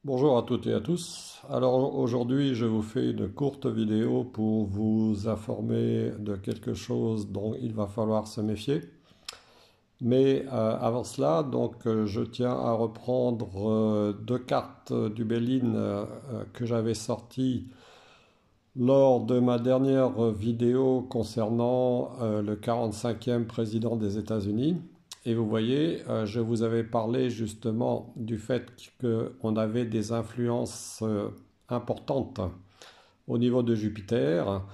Bonjour à toutes et à tous. Alors aujourd'hui, je vous fais une courte vidéo pour vous informer de quelque chose dont il va falloir se méfier. Mais avant cela, je tiens à reprendre deux cartes du Béline que j'avais sorties lors de ma dernière vidéo concernant le 45e président des États-Unis. Et vous voyez, je vous avais parlé justement du fait qu'on avait des influences importantes au niveau de Jupiter.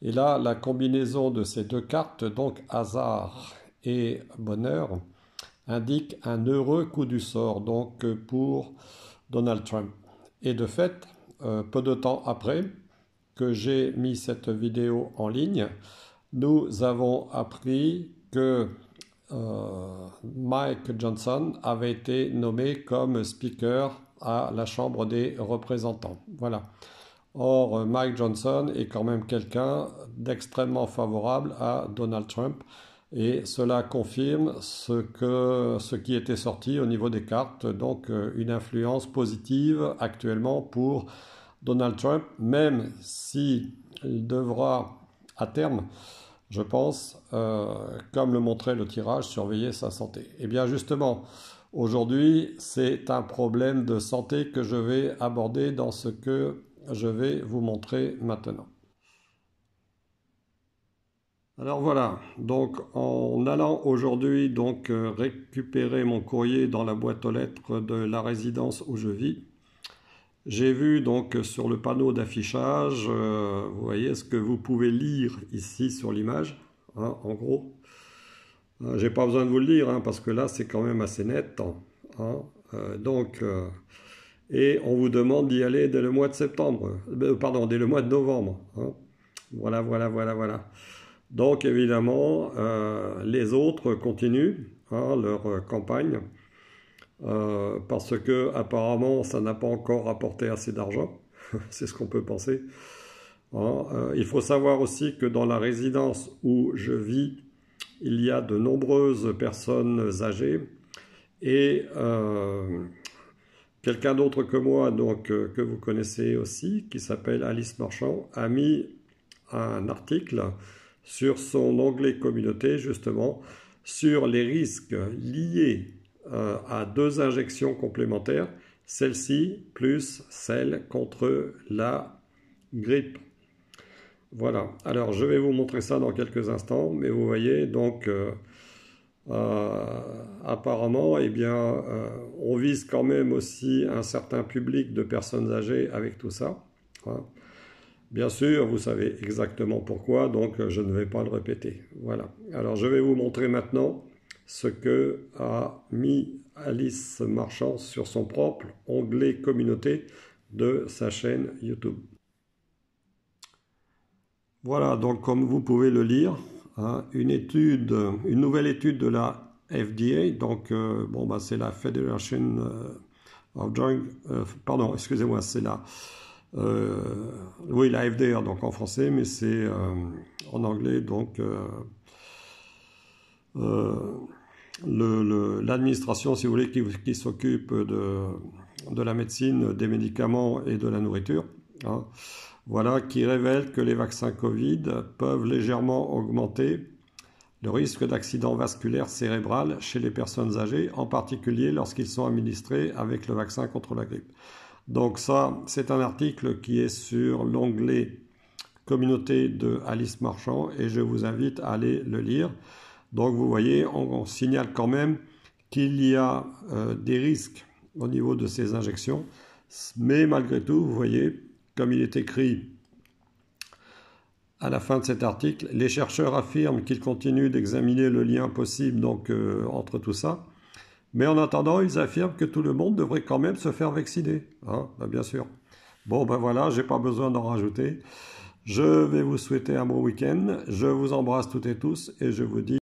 Et là, la combinaison de ces deux cartes, donc hasard et bonheur, indique un heureux coup du sort donc pour Donald Trump. Et de fait, peu de temps après que j'ai mis cette vidéo en ligne, nous avons appris que Mike Johnson avait été nommé comme speaker à la Chambre des représentants. Voilà. Or, Mike Johnson est quand même quelqu'un d'extrêmement favorable à Donald Trump et cela confirme ce qui était sorti au niveau des cartes, donc une influence positive actuellement pour Donald Trump, même si il devra à terme, je pense, comme le montrait le tirage, surveiller sa santé. Et bien justement, aujourd'hui, c'est un problème de santé que je vais aborder dans ce que je vais vous montrer maintenant. Alors voilà, donc en allant aujourd'hui récupérer mon courrier dans la boîte aux lettres de la résidence où je vis, j'ai vu donc sur le panneau d'affichage, vous voyez ce que vous pouvez lire ici sur l'image, hein, en gros. J'ai pas besoin de vous le lire hein, parce que là c'est quand même assez net. Hein. Et on vous demande d'y aller dès le mois de septembre, pardon, dès le mois de novembre. Hein. Voilà, voilà, voilà, voilà. Donc évidemment, les autres continuent hein, leur campagne. Parce que apparemment ça n'a pas encore rapporté assez d'argent, c'est ce qu'on peut penser. Hein. Il faut savoir aussi que dans la résidence où je vis, il y a de nombreuses personnes âgées et quelqu'un d'autre que moi, que vous connaissez aussi, qui s'appelle Alice Marchand, a mis un article sur son onglet communauté justement sur les risques liés à deux injections complémentaires, celle-ci plus celle contre la grippe. Voilà, alors je vais vous montrer ça dans quelques instants, mais vous voyez donc apparemment on vise quand même aussi un certain public de personnes âgées avec tout ça. Hein. Bien sûr, vous savez exactement pourquoi, donc je ne vais pas le répéter. Voilà, alors je vais vous montrer maintenant ce que a mis Alice Marchand sur son propre onglet communauté de sa chaîne YouTube. Voilà, donc comme vous pouvez le lire, hein, une nouvelle étude de la FDA, c'est la Federation of Drug, pardon, excusez-moi, c'est la oui, la FDA, donc en français, mais c'est en anglais, l'administration, si vous voulez, qui s'occupe de la médecine, des médicaments et de la nourriture, hein, voilà, qui révèle que les vaccins Covid peuvent légèrement augmenter le risque d'accident vasculaire cérébral chez les personnes âgées, en particulier lorsqu'ils sont administrés avec le vaccin contre la grippe. Donc ça, c'est un article qui est sur l'onglet communauté de Alice Marchand et je vous invite à aller le lire. Donc vous voyez, on signale quand même qu'il y a des risques au niveau de ces injections, mais malgré tout, vous voyez, comme il est écrit à la fin de cet article, les chercheurs affirment qu'ils continuent d'examiner le lien possible entre tout ça. Mais en attendant, ils affirment que tout le monde devrait quand même se faire vacciner. Hein, bien sûr. Bon, ben voilà, j'ai pas besoin d'en rajouter. Je vais vous souhaiter un bon week-end. Je vous embrasse toutes et tous et je vous dis